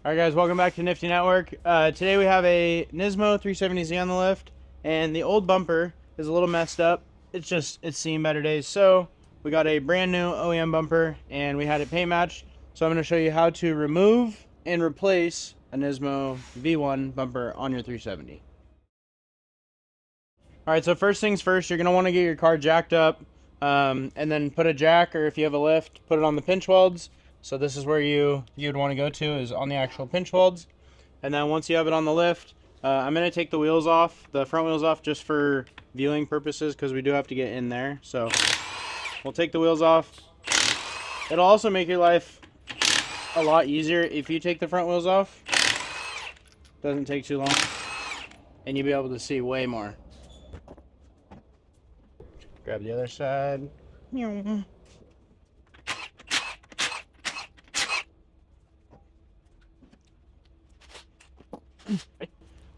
All right, guys, welcome back to Nifty Network. Today we have a Nismo 370z on the lift, and the old bumper is a little messed up. It's seen better days. So we got a brand new OEM bumper, and we had it paint matched. So I'm going to show you how to remove and replace a Nismo V1 bumper on your 370. All right, so first things first, you're going to want to get your car jacked up, and then put a jack, or if you have a lift, put it on the pinch welds. So this is where you'd want to go to, is on the actual pinch welds. And then once you have it on the lift, I'm going to take the wheels off, the front wheels off, just for viewing purposes, because we do have to get in there. So we'll take the wheels off. It'll also make your life a lot easier if you take the front wheels off. Doesn't take too long, and you'll be able to see way more. Grab the other side.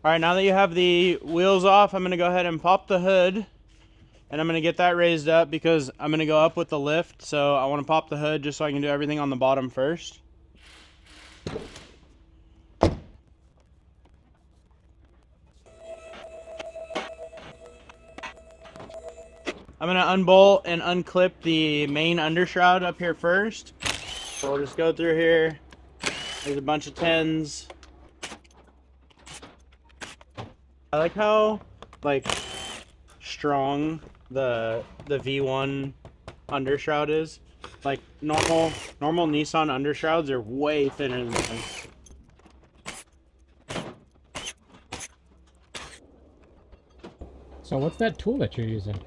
All right, now that you have the wheels off, I'm going to go ahead and pop the hood, and I'm going to get that raised up because I'm going to go up with the lift. So I want to pop the hood just so I can do everything on the bottom first. I'm going to unbolt and unclip the main undershroud up here first. So we'll just go through here. There's a bunch of 10s. I like how strong the V1 undershroud is. Like normal Nissan undershrouds are way thinner than this. So what's that tool that you're using?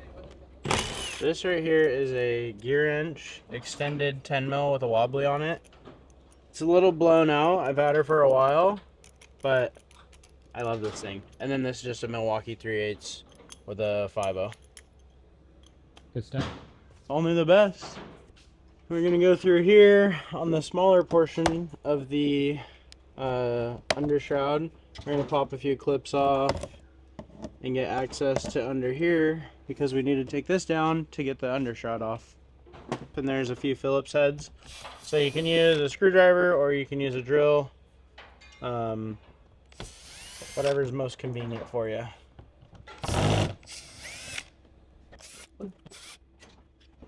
This right here is a gear wrench extended 10 mil with a wobbly on it. It's a little blown out. I've had her for a while, but I love this thing. And then this is just a Milwaukee 3/8 with a 5.0. Good stuff. Only the best. We're gonna go through here on the smaller portion of the undershroud. We're gonna pop a few clips off and get access to under here because we need to take this down to get the undershroud off. And there's a few Phillips heads. So you can use a screwdriver or you can use a drill. Whatever's most convenient for you.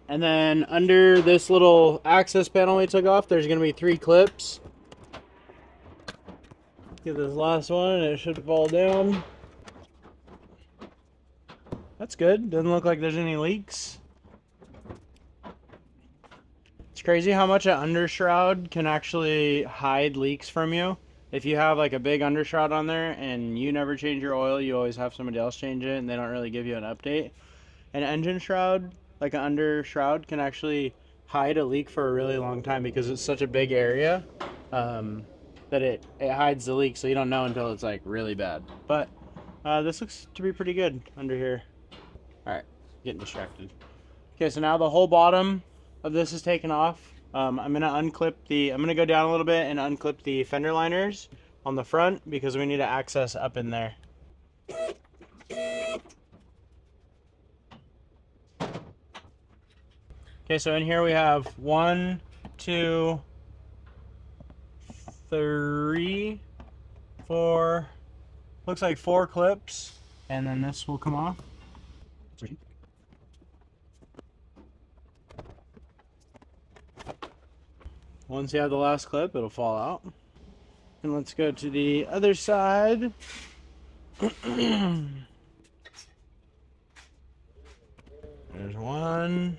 And then under this little access panel we took off, there's going to be 3 clips. Get this last one and it should fall down. That's good. Doesn't look like there's any leaks. It's crazy how much an undershroud can actually hide leaks from you. If you have like a big undershroud on there and you never change your oil, you always have somebody else change it and they don't really give you an update. An engine shroud, like an undershroud, can actually hide a leak for a really long time because it's such a big area that it hides the leak, so you don't know until it's like really bad. But this looks to be pretty good under here. All right, getting distracted. Okay, so now the whole bottom of this is taken off. I'm gonna go down a little bit and unclip the fender liners on the front because we need to access up in there. Okay, so in here we have 1, 2, 3, 4, looks like 4 clips, and then this will come off. Once you have the last clip, it'll fall out. And let's go to the other side. There's 1.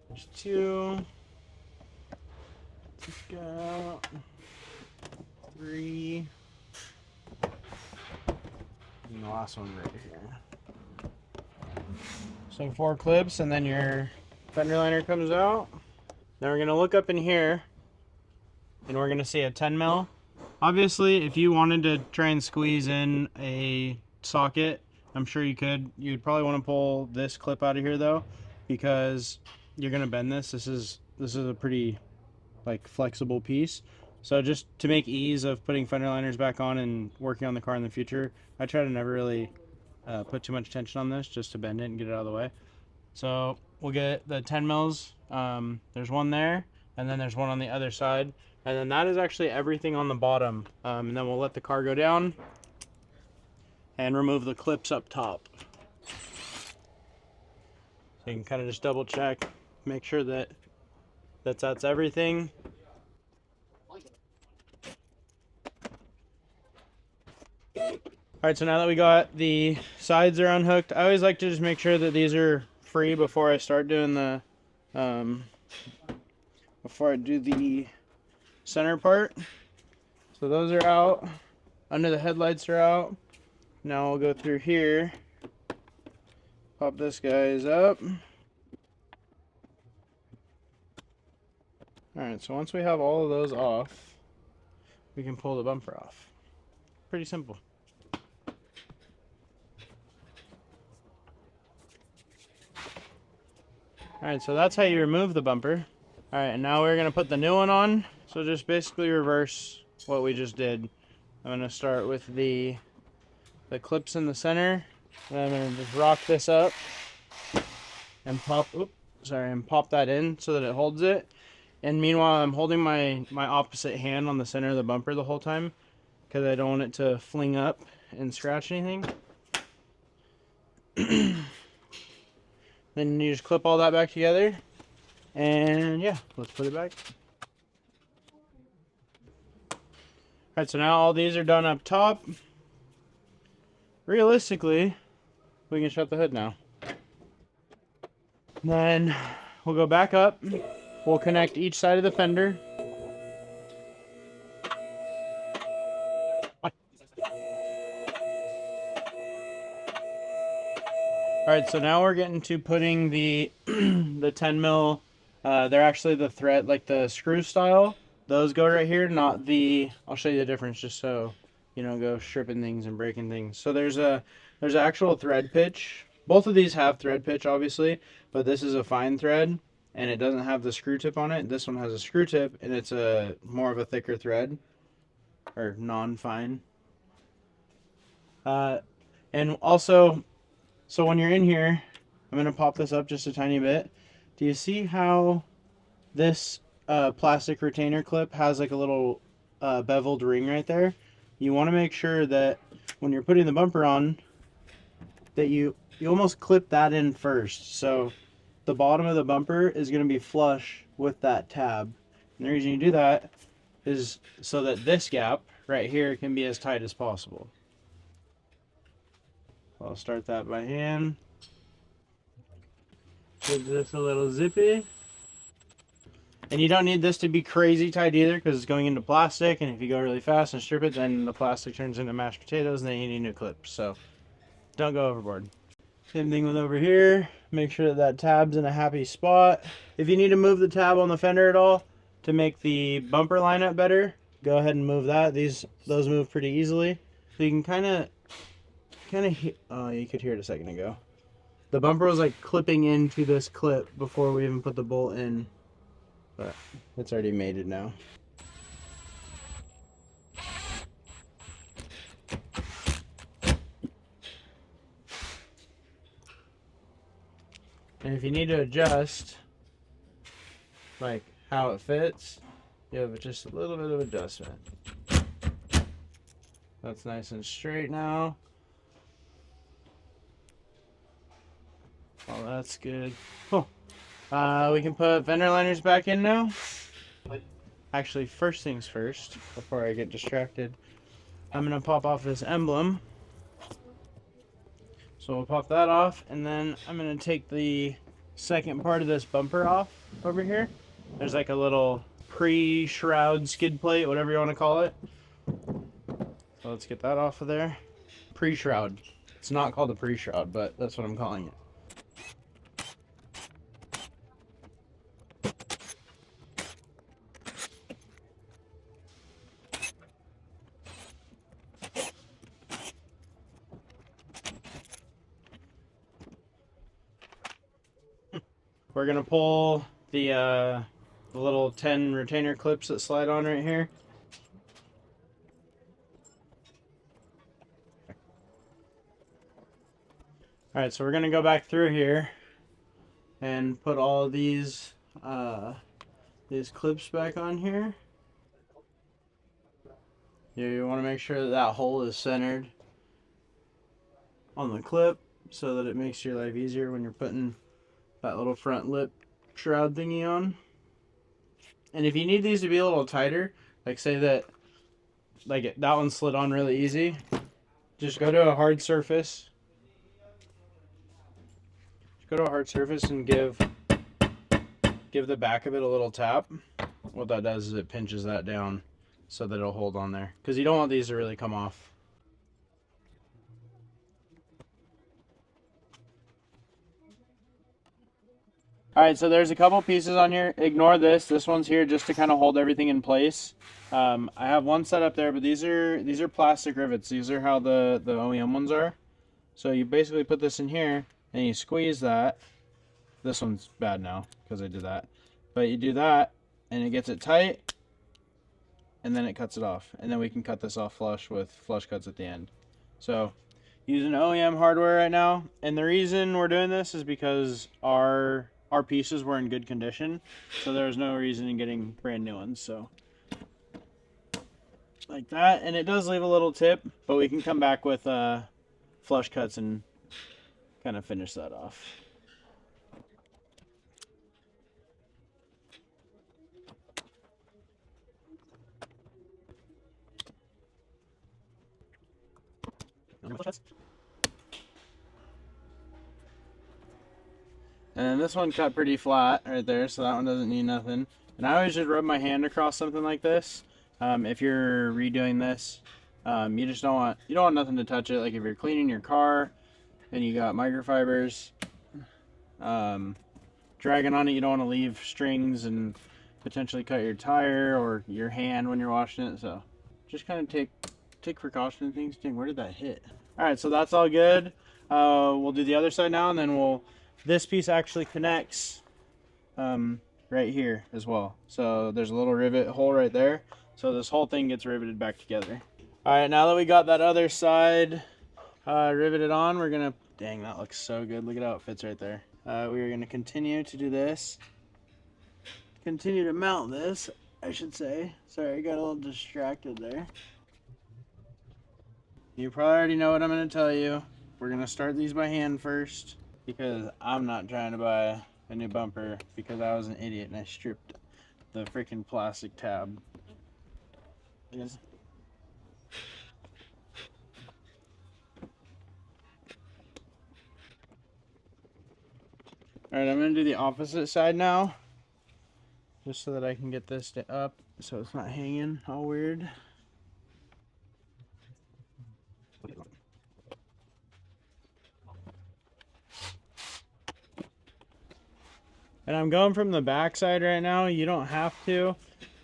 There's 2. Let's go. 3. And the last one right here. So 4 clips, and then your fender liner comes out. Then we're gonna look up in here, and we're gonna see a 10 mil. Obviously, if you wanted to try and squeeze in a socket, I'm sure you could. You'd probably want to pull this clip out of here though, because you're gonna bend this. This is a pretty flexible piece. So just to make ease of putting fender liners back on and working on the car in the future, I try to never really put too much tension on this, just to bend it and get it out of the way. So we'll get the 10 mils. There's one there. and then there's one on the other side. And then that is actually everything on the bottom. And then we'll let the car go down and remove the clips up top. So you can kind of just double check, make sure that that's everything. Alright, so now that we got the sides are unhooked, I always like to just make sure that these are free before I start doing the, before I do the center part. So those are out. Under the headlights are out. Now we'll go through here. Pop this guy's up. Alright, so once we have all of those off, we can pull the bumper off. Pretty simple. Alright, so that's how you remove the bumper. Alright, and now we're going to put the new one on. So just basically reverse what we just did. I'm going to start with the clips in the center. And I'm going to just rock this up and pop that in so that it holds it. And meanwhile, I'm holding my opposite hand on the center of the bumper the whole time because I don't want it to fling up and scratch anything. Then you just clip all that back together, and yeah, let's put it back. Alright, so now all these are done up top. Realistically, we can shut the hood now. Then we'll go back up. We'll connect each side of the fender. Alright, so now we're getting to putting the the 10 mil, they're actually the thread, like the screw style. Those go right here, not the, I'll show you the difference just so you don't go stripping things and breaking things. So there's an actual thread pitch. Both of these have thread pitch, obviously, but this is a fine thread, and it doesn't have the screw tip on it. This one has a screw tip, and it's a more of a thicker thread, or non-fine. And also, so when you're in here, I'm going to pop this up just a tiny bit. Do you see how this plastic retainer clip has like a little beveled ring right there? You want to make sure that when you're putting the bumper on, that you almost clip that in first. So the bottom of the bumper is going to be flush with that tab. And the reason you do that is so that this gap right here can be as tight as possible. I'll start that by hand. Give this a little zippy. And you don't need this to be crazy tight either because it's going into plastic, and if you go really fast and strip it, then the plastic turns into mashed potatoes and then you need new clips. So don't go overboard. Same thing with over here. Make sure that that tab's in a happy spot. If you need to move the tab on the fender at all to make the bumper line up better, go ahead and move that. Those move pretty easily. So you can kind of, oh, you could hear it a second ago. The bumper was like clipping into this clip before we even put the bolt in, but it's already made it now. And if you need to adjust like how it fits, you have just a little bit of adjustment. That's nice and straight now. Oh, that's good. Cool. We can put fender liners back in now. Actually, first things first, before I get distracted, I'm gonna pop off this emblem. So we'll pop that off, and then I'm gonna take the second part of this bumper off over here. There's like a little pre-shroud skid plate, whatever you want to call it. So let's get that off of there. Pre-shroud. It's not called a pre-shroud, but that's what I'm calling it. We're gonna pull the little 10 retainer clips that slide on right here. Alright, so we're gonna go back through here and put all of these these clips back on here. You want to make sure that that hole is centered on the clip so that it makes your life easier when you're putting that little front lip shroud thingy on. And if you need these to be a little tighter, like say that that one slid on really easy, just go to a hard surface. Just go to a hard surface and give the back of it a little tap. What that does is it pinches that down so that it'll hold on there, because you don't want these to really come off. Alright, so there's a couple pieces on here. Ignore this. This one's here just to kind of hold everything in place. I have one set up there, but these are plastic rivets. These are how the OEM ones are. So you basically put this in here and you squeeze that. This one's bad now because I did that. But you do that and it gets it tight, and then it cuts it off. And then we can cut this off flush with flush cuts at the end. So using OEM hardware right now, and the reason we're doing this is because our pieces were in good condition, so there's no reason in getting brand new ones. So like that, and it does leave a little tip, but we can come back with flush cuts and kind of finish that off. And this one cut pretty flat right there, so that one doesn't need nothing. And I always just rub my hand across something like this. If you're redoing this, you just don't want nothing to touch it. Like if you're cleaning your car and you got microfibers dragging on it, you don't want to leave strings and potentially cut your tire or your hand when you're washing it. So just kind of take precaution and things. Dang, where did that hit? All right, so that's all good. We'll do the other side now, and then this piece actually connects right here as well. So there's a little rivet hole right there. So this whole thing gets riveted back together. All right, now that we got that other side riveted on, we're gonna, dang, that looks so good. Look at how it fits right there. We're gonna continue to do this. Continue to mount this, I should say. Sorry, I got a little distracted there. You probably already know what I'm gonna tell you. We're gonna start these by hand first, because I'm not trying to buy a new bumper because I was an idiot and I stripped the freaking plastic tab. Yes. Alright, I'm going to do the opposite side now, just so that I can get this up so it's not hanging all weird. And I'm going from the back side right now. You don't have to.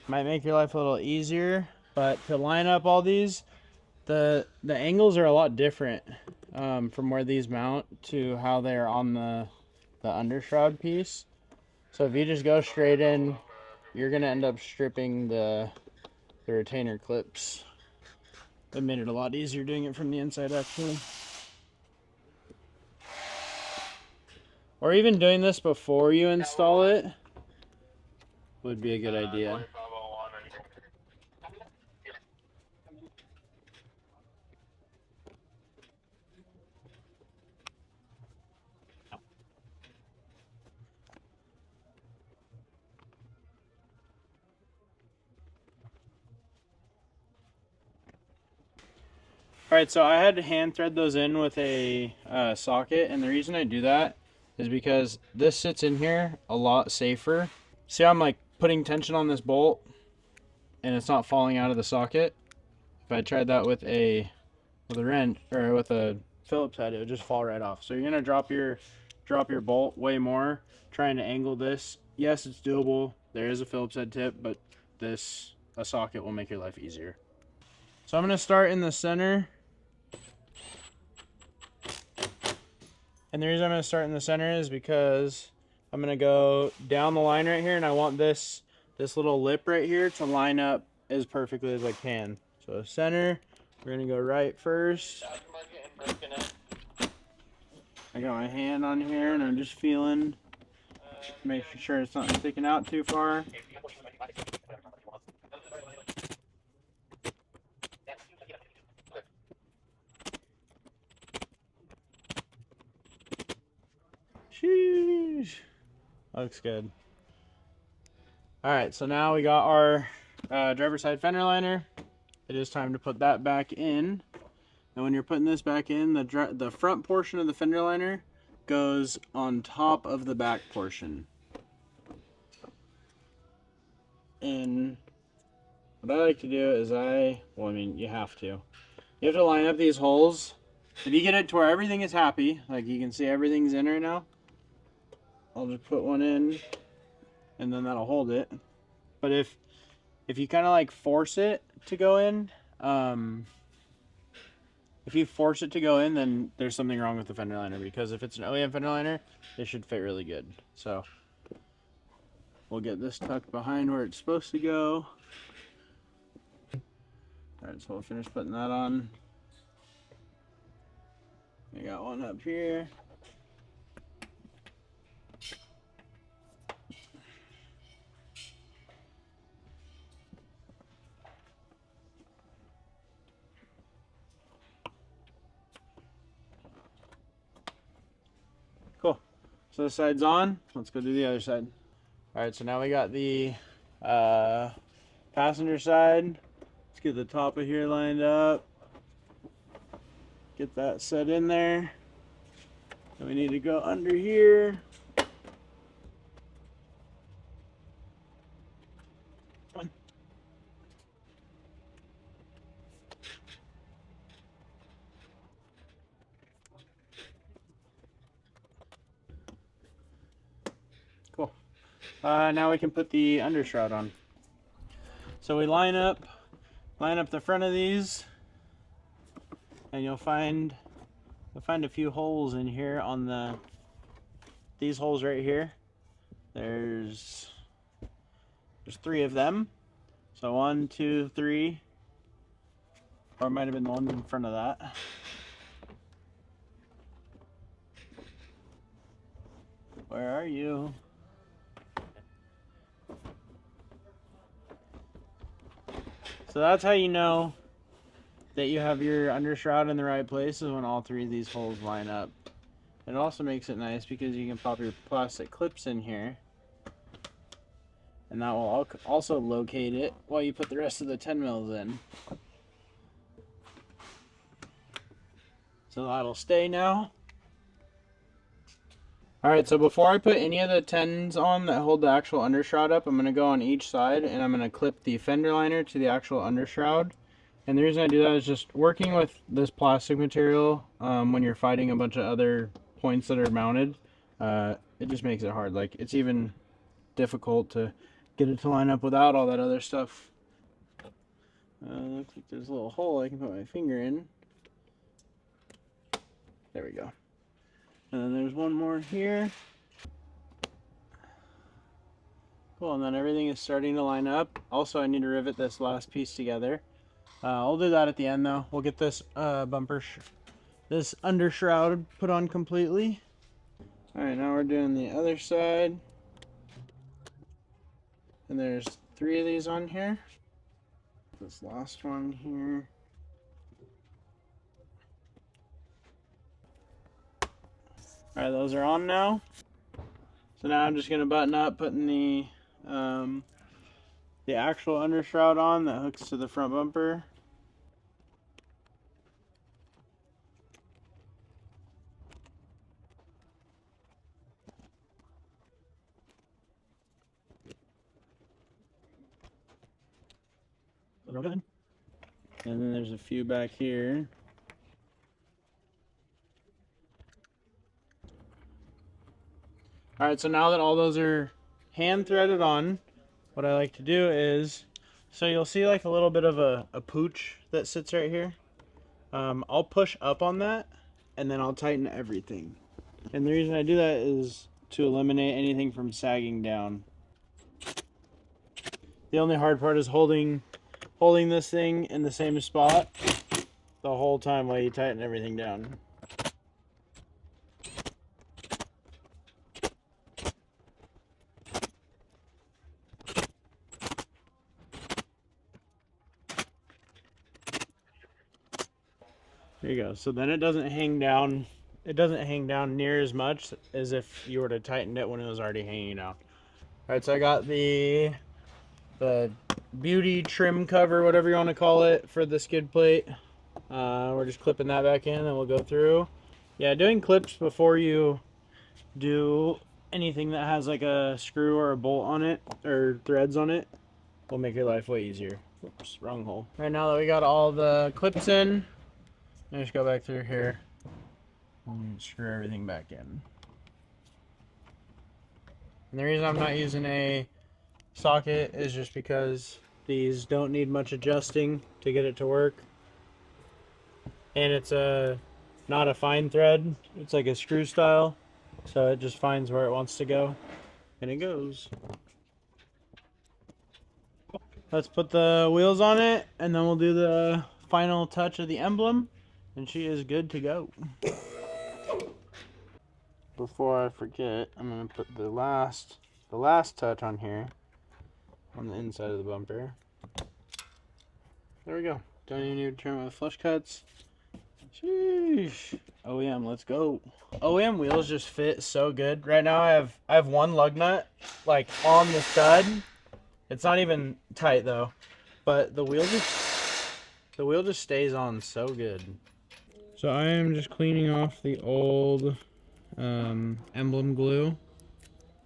Might make your life a little easier, but to line up all these, the angles are a lot different from where these mount to how they're on the undershroud piece. So if you just go straight in, you're gonna end up stripping the retainer clips. It made it a lot easier doing it from the inside, actually. Or even doing this before you install it would be a good idea. Alright, so I had to hand thread those in with a socket, and the reason I do that is because this sits in here a lot safer. See how I'm like putting tension on this bolt and it's not falling out of the socket? If I tried that with a wrench or with a Phillips head, it would just fall right off. So you're gonna drop your bolt way more, trying to angle this. Yes, it's doable. There is a Phillips head tip, but a socket will make your life easier. So I'm gonna start in the center. And the reason I'm going to start in the center is because I'm going to go down the line right here, and I want this little lip right here to line up as perfectly as I can. So center, we're going to go right first. I got my hand on here and I'm just feeling, making sure it's not sticking out too far. Looks good. Alright, so now we got our driver's side fender liner. It is time to put that back in. And when you're putting this back in, the front portion of the fender liner goes on top of the back portion. And what I like to do is well, I mean, you have to line up these holes. If you get it to where everything is happy, like you can see everything's in right now, I'll just put one in and then that'll hold it. But if you kind of like force it to go in, if you force it to go in, then there's something wrong with the fender liner, because if it's an OEM fender liner, it should fit really good. So we'll get this tucked behind where it's supposed to go. Alright, so we'll finish putting that on. I got one up here. Cool. So this side's on. Let's go do the other side. Alright, so now we got the passenger side. Let's get the top of here lined up. Get that set in there. Then we need to go under here. Cool. Now we can put the undershroud on. So we line up the front of these, and you'll find a few holes in here on these holes right here. There's 3 of them. So 1, 2, 3, or it might have been the one in front of that. Where are you? So that's how you know that you have your undershroud in the right place, is when all 3 of these holes line up. It also makes it nice because you can pop your plastic clips in here, and that will also locate it while you put the rest of the 10 mils in. So that'll stay now. Alright, so before I put any of the 10s on that hold the actual undershroud up, I'm going to go on each side and I'm going to clip the fender liner to the actual undershroud. And the reason I do that is just working with this plastic material when you're fighting a bunch of other points that are mounted, it just makes it hard. Like, it's even difficult to get it to line up without all that other stuff. Looks like there's a little hole I can put my finger in. There we go. And then there's one more here. Cool, and then everything is starting to line up. Also, I need to rivet this last piece together. I'll do that at the end though. We'll get this this undershroud put on completely. Alright, now we're doing the other side. And there's 3 of these on here. This last one here. Alright, those are on now. So now I'm just going to button up, putting the actual undershroud on that hooks to the front bumper. Real good. And then there's a few back here. Alright, so now that all those are hand threaded on, what I like to do is, so you'll see like a little bit of a pooch that sits right here. I'll push up on that and then I'll tighten everything. And the reason I do that is to eliminate anything from sagging down. The only hard part is holding this thing in the same spot the whole time while you tighten everything down. There you go. So then it doesn't hang down it doesn't hang down near as much as if you were to tighten it when it was already hanging down. All right, so I got the beauty trim cover, whatever you want to call it, for the skid plate. We're just clipping that back in, and we'll go through. Yeah, doing clips before you do anything that has like a screw or a bolt on it or threads on it will make your life way easier. Oops, wrong hole. Right now that we got all the clips in, let's go back through here and screw everything back in. And the reason I'm not using a socket is just because these don't need much adjusting to get it to work. And it's not a fine thread, it's like a screw style, so it just finds where it wants to go and it goes. Let's put the wheels on it and then we'll do the final touch of the emblem and she is good to go. Before I forget, I'm gonna put the last touch on here on the inside of the bumper. There we go. Don't even need to trim it with flush cuts. Sheesh. OEM, let's go. OEM wheels just fit so good. Right now I have one lug nut like on the stud. It's not even tight though, but the wheel just stays on so good. So I am just cleaning off the old emblem glue.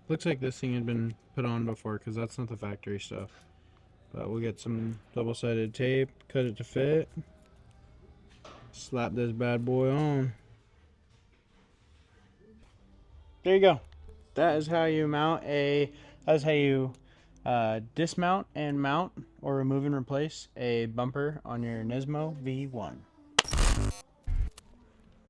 Looks like this thing had been put on before because that's not the factory stuff. But we'll get some double-sided tape, cut it to fit. Slap this bad boy on. There you go. That is how you dismount and mount or remove and replace a bumper on your Nismo V1.